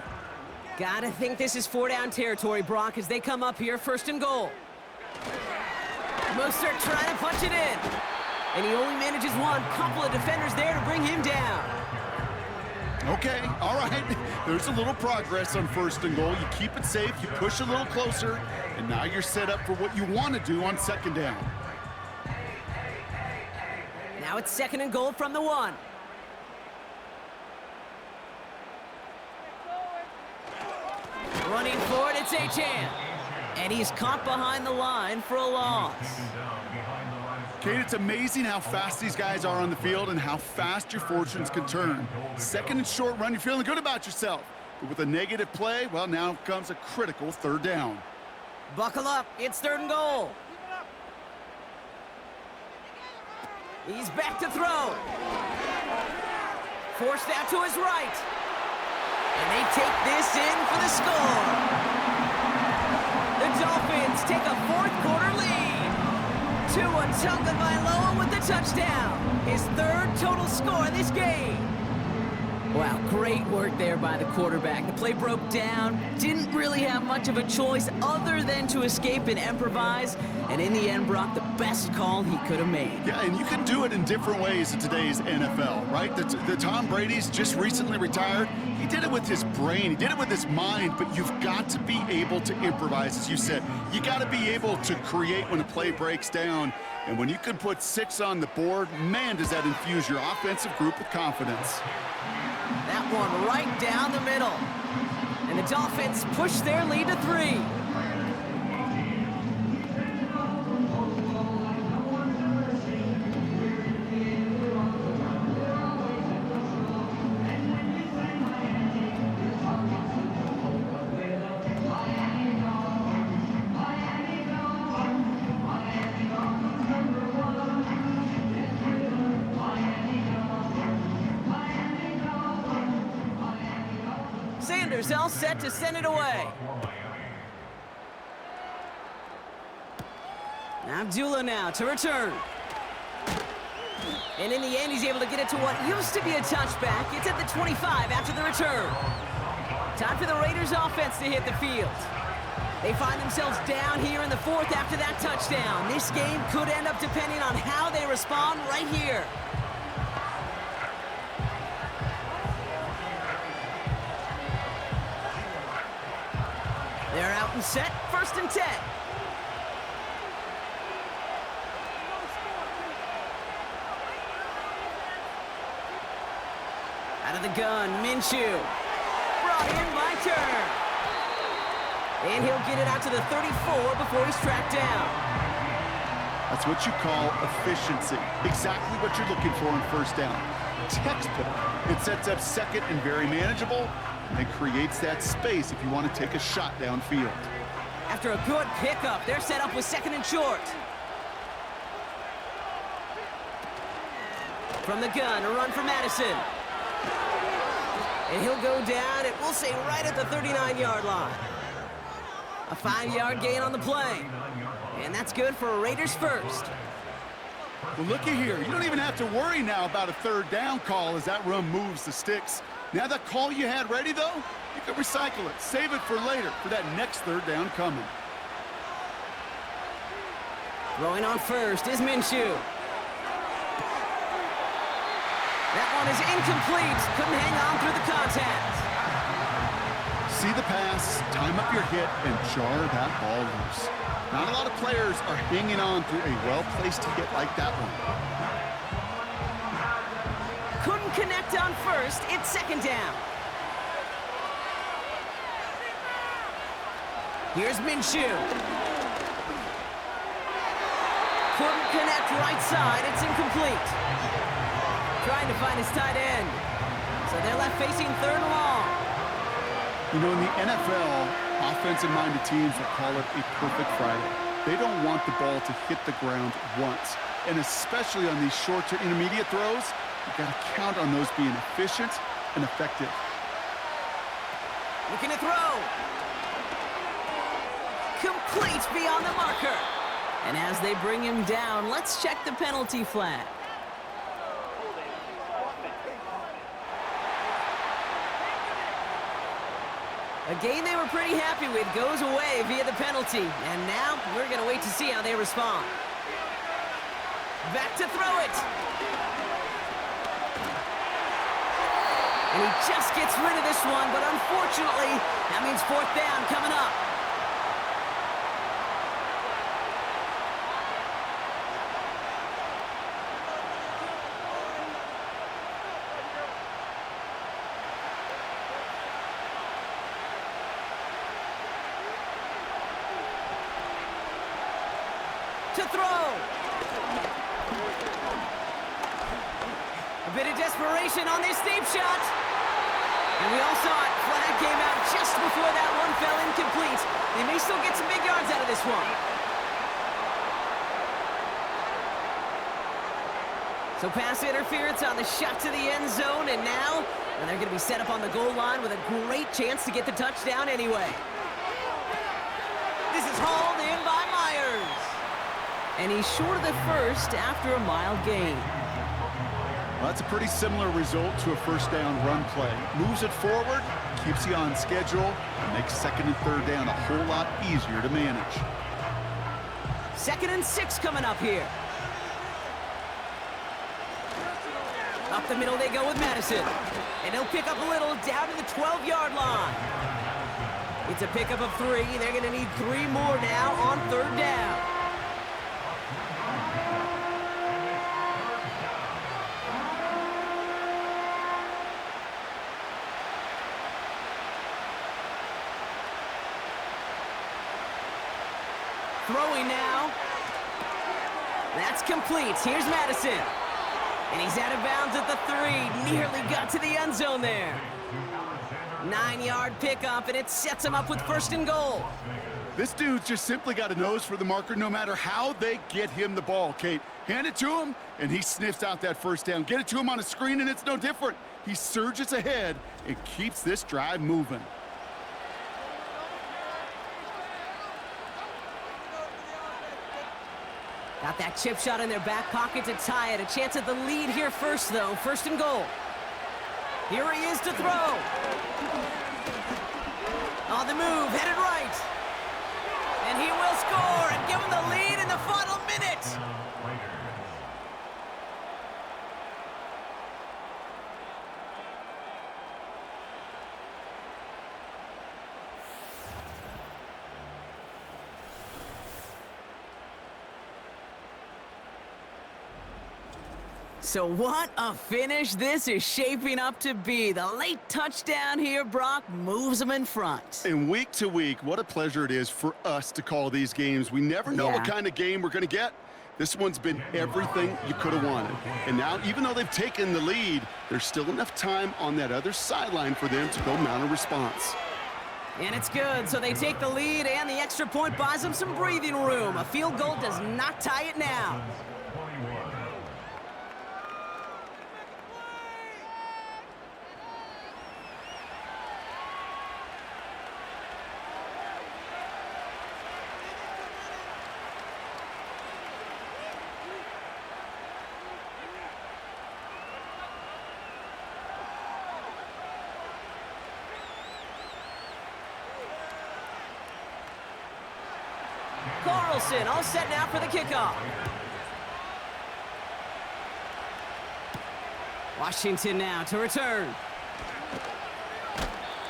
Gotta think this is 4-down territory, Brock, as they come up here, 1st and goal. Mostert trying to punch it in. And he only manages one. Couple of defenders there to bring him down. Okay, all right. There's a little progress on 1st and goal. You keep it safe, you push a little closer, and now you're set up for what you want to do on 2nd down. Now it's 2nd and goal from the 1. Running forward, it's Achan. And he's caught behind the line for a loss. Kate, it's amazing how fast these guys are on the field and how fast your fortunes can turn. 2nd and short run, you're feeling good about yourself. But with a negative play, well, now comes a critical 3rd down. Buckle up, it's 3rd and goal. He's back to throw. Forced out to his right. And they take this in for the score. The Dolphins take a 4th quarter lead. Tua Tagovailoa with the touchdown. His 3rd total score in this game. Wow, great work there by the quarterback. The play broke down. Didn't really have much of a choice other than to escape and improvise. And in the end, Brock, the best call he could have made. Yeah, and you can do it in different ways in today's NFL, right? The Tom Brady's just recently retired. He did it with his brain. He did it with his mind, but you've got to be able to improvise, as you said. You got to be able to create when a play breaks down. And when you can put 6 on the board, man, does that infuse your offensive group with confidence. That one right down the middle. And the Dolphins push their lead to 3. Sanders all set to send it away. Abdullah now to return. And in the end, he's able to get it to what used to be a touchback. It's at the 25 after the return. Time for the Raiders offense to hit the field. They find themselves down here in the 4th after that touchdown. This game could end up depending on how they respond right here. They're out and set, 1st and 10. Out of the gun, Minshew. Brought in by Turner. And he'll get it out to the 34 before he's tracked down. That's what you call efficiency. Exactly what you're looking for in first down. Textbook. It sets up second and very manageable, and it creates that space if you want to take a shot downfield. After a good pickup, they're set up with second and short. From the gun, a run for Madison. And he'll go down, and we'll say right at the 39-yard line. A 5-yard gain on the play. And that's good for a Raiders first. Well, looky here. You don't even have to worry now about a third down call as that run moves the sticks. Now that call you had ready, though, you can recycle it. Save it for later for that next third down coming. Throwing on first is Minshew. That one is incomplete. Couldn't hang on through the contact. See the pass, time up your hit, and jar that ball loose. Not a lot of players are hanging on through a well-placed hit like that one. Couldn't connect on first. It's second down. Here's Minshew. Couldn't connect right side. It's incomplete. Trying to find his tight end. So they're left facing third and long. You know, in the NFL, offensive-minded teams will call it a perfect Friday. They don't want the ball to hit the ground once. And especially on these short to intermediate throws, you've got to count on those being efficient and effective. Looking to throw. Complete beyond the marker. And as they bring him down, let's check the penalty flag. A game they were pretty happy with goes away via the penalty. And now we're going to wait to see how they respond. Back to throw it. And he just gets rid of this one, but unfortunately, that means fourth down coming up. To throw. A bit of desperation on this deep shot. And we all saw it. Flag came out just before that one fell incomplete. They may still get some big yards out of this one. So pass interference on the shot to the end zone, and now they're going to be set up on the goal line with a great chance to get the touchdown anyway. This is hauled in by Myers. And he's short of the first after a mild gain. Well, that's a pretty similar result to a first down run play. Moves it forward, keeps you on schedule, and makes second and third down a whole lot easier to manage. 2nd and 6 coming up here. Up the middle they go with Madison. And he'll pick up a little down to the 12-yard line. It's a pickup of 3. They're going to need 3 more now on third down. Throwing now. That's complete. Here's Madison. And he's out of bounds at the 3. Nearly got to the end zone there. 9-yard pickup, and it sets him up with first and goal. This dude's just simply got a nose for the marker no matter how they get him the ball, Kate. Hand it to him, and he sniffs out that first down. Get it to him on a screen, and it's no different. He surges ahead and keeps this drive moving. Got that chip shot in their back pocket to tie it. A chance at the lead here first, though. First and goal. Here he is to throw. On the move, headed right. And he will score and give him the lead in the final minute. So what a finish this is shaping up to be. The late touchdown here, Brock, moves them in front. And week to week, what a pleasure it is for us to call these games. We never know what kind of game we're going to get. This one's been everything you could have wanted. And now, even though they've taken the lead, there's still enough time on that other sideline for them to go mount a response. And it's good, so they take the lead, and the extra point buys them some breathing room. A field goal does not tie it now. Carlson all set now for the kickoff. Washington now to return.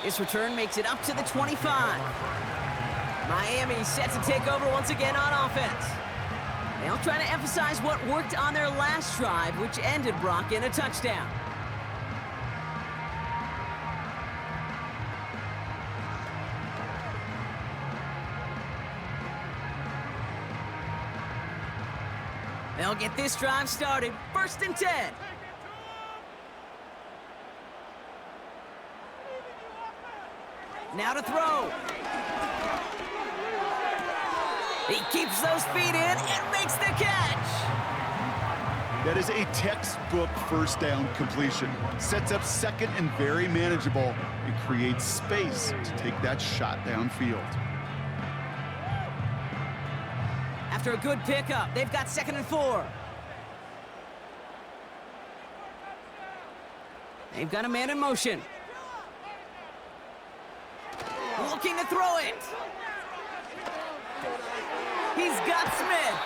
This return makes it up to the 25. Miami set to take over once again on offense. They'll try to emphasize what worked on their last drive, which ended, Brock, in a touchdown. They'll get this drive started. 1st and 10. Now to throw. He keeps those feet in and makes the catch. That is a textbook first down completion. Sets up second and very manageable. It creates space to take that shot downfield. After a good pickup, they've got 2nd and 4. They've got a man in motion. Looking to throw it. He's got Smith.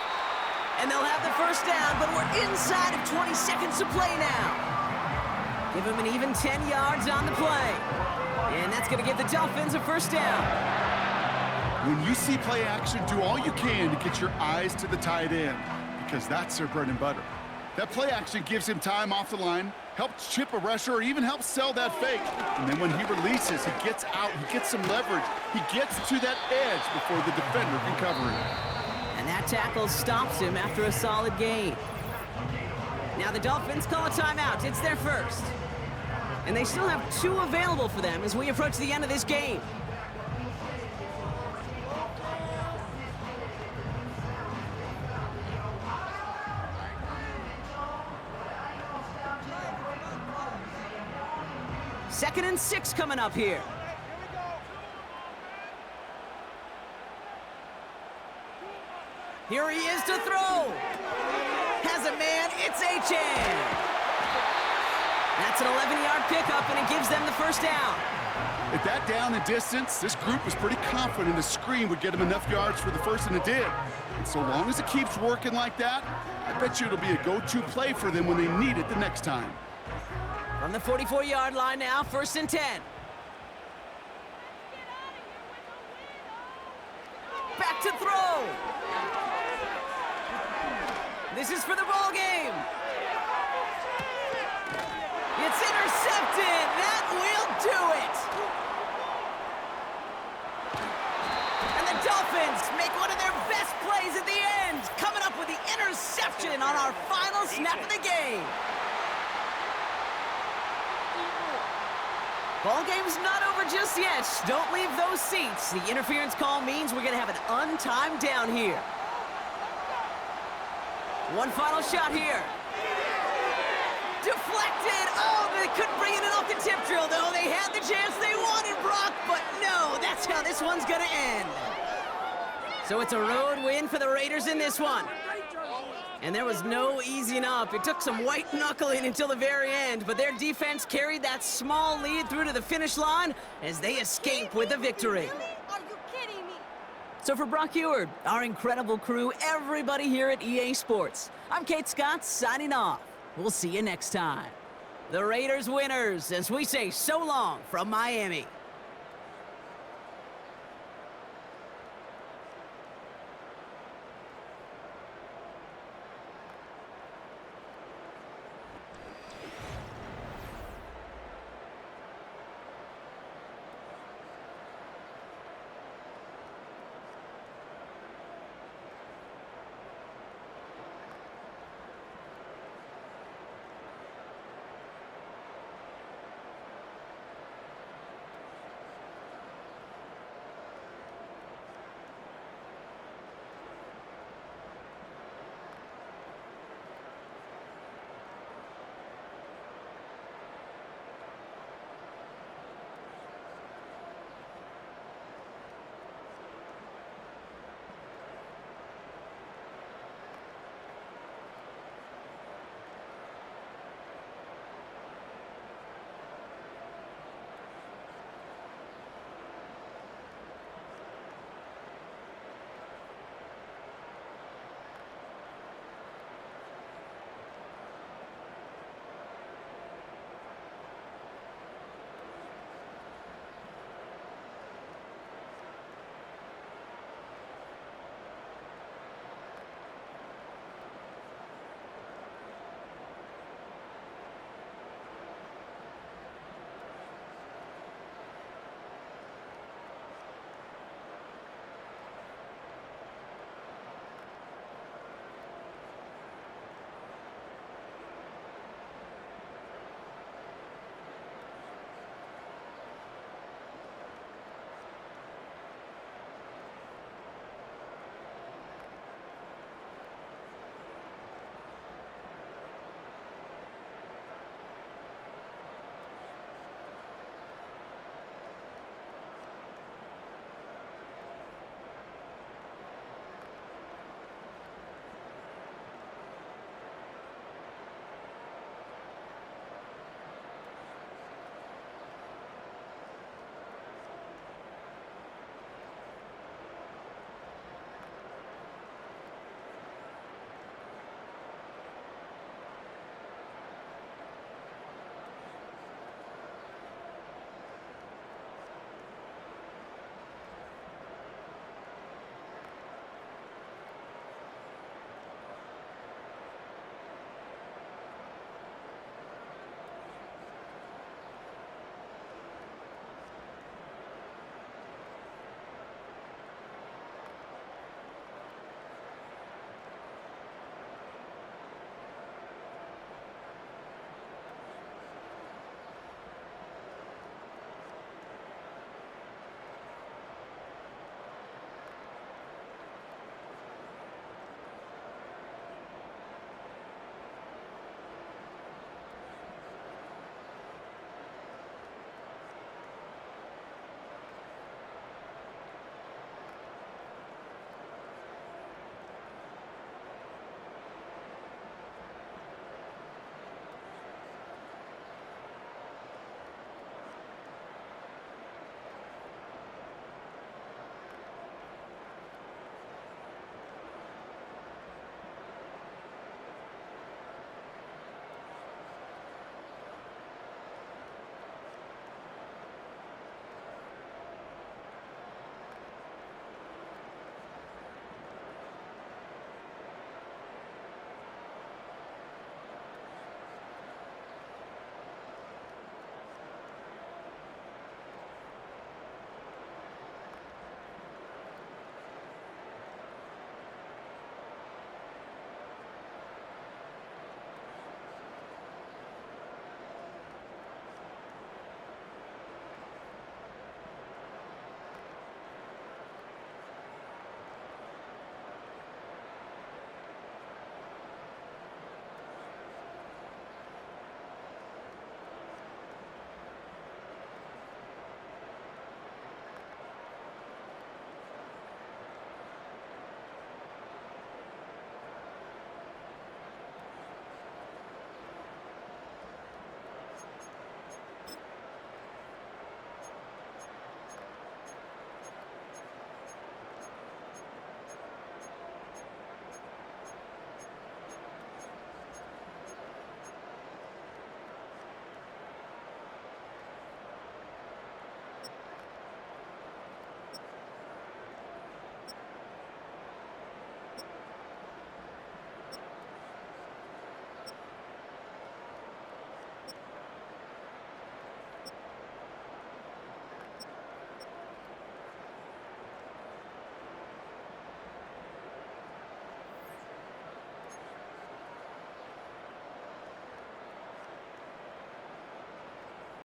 And they'll have the first down, but we're inside of 20 seconds to play now. Give him an even 10 yards on the play. And that's going to give the Dolphins a first down. When you see play action, do all you can to get your eyes to the tight end, because that's their bread and butter. That play action gives him time off the line, helps chip a rusher, or even helps sell that fake. And then when he releases, he gets out, he gets some leverage. He gets to that edge before the defender can cover him. And that tackle stops him after a solid gain. Now the Dolphins call a timeout. It's their first. And they still have 2 available for them as we approach the end of this game. Second and 6 coming up here. Here he is to throw. Has a man, it's Achane. That's an 11-yard pickup, and it gives them the first down. At that down and distance, this group was pretty confident a screen would get him enough yards for the first, and it did. And so long as it keeps working like that, I bet you it'll be a go-to play for them when they need it the next time. From the 44-yard line now, 1st and 10. Back to throw. This is for the ball game. It's intercepted. That will do it. And the Dolphins make one of their best plays at the end, coming up with the interception on our final snap of the game. Ball game's not over just yet. Don't leave those seats. The interference call means we're going to have an untimed down here. One final shot here. Deflected. Oh, they couldn't bring it in off the tip drill, though. They had the chance they wanted, Brock, but no, that's how this one's going to end. So it's a road win for the Raiders in this one. And there was no easing up. It took some white knuckling until the very end, but their defense carried that small lead through to the finish line as they escape with a victory. Are you kidding me? So for Brock Eward, our incredible crew, everybody here at EA Sports, I'm Kate Scott signing off. We'll see you next time. The Raiders winners as we say so long from Miami.